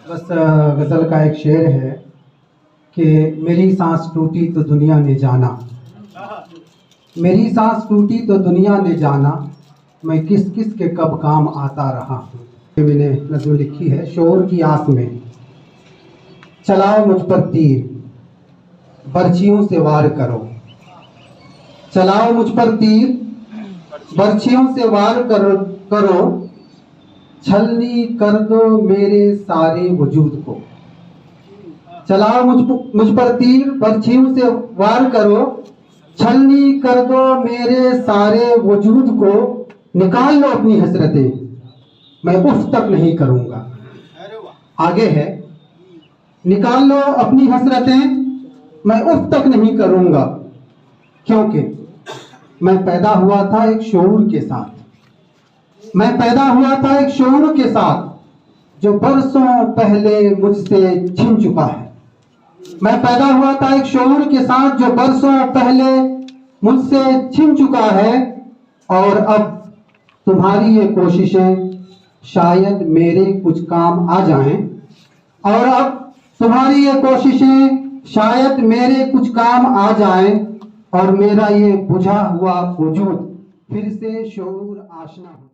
बस गज़ल का एक शेर है कि मेरी सांस टूटी तो दुनिया ने जाना, मेरी सांस टूटी तो दुनिया ने जाना, मैं किस किस के कब काम आता रहा हूँ। मैंने नज़्म लिखी है शोर की आस में। चलाओ मुझ पर तीर, बर्छियों से वार करो, चलाओ मुझ पर तीर, बर्छियों से वार करो, छलनी कर दो मेरे सारे वजूद को। चलाओ मुझ पर तीर, बर्छियों से वार करो, छलनी कर दो मेरे सारे वजूद को। निकाल लो अपनी हसरतें, मैं उफ तक नहीं करूंगा। आगे है, निकाल लो अपनी हसरतें, मैं उफ तक नहीं करूंगा, क्योंकि मैं पैदा हुआ था एक शऊर के साथ। मैं पैदा हुआ था एक शऊर के साथ, जो बरसों पहले मुझसे छिन चुका है। मैं पैदा हुआ था एक शऊर के साथ, जो बरसों पहले मुझसे छिन चुका है। और अब तुम्हारी ये कोशिशें शायद मेरे कुछ काम आ जाएं, और अब तुम्हारी ये कोशिशें शायद मेरे कुछ काम आ जाएं, और मेरा ये बुझा हुआ वजूद फिर से शऊर आशना हो।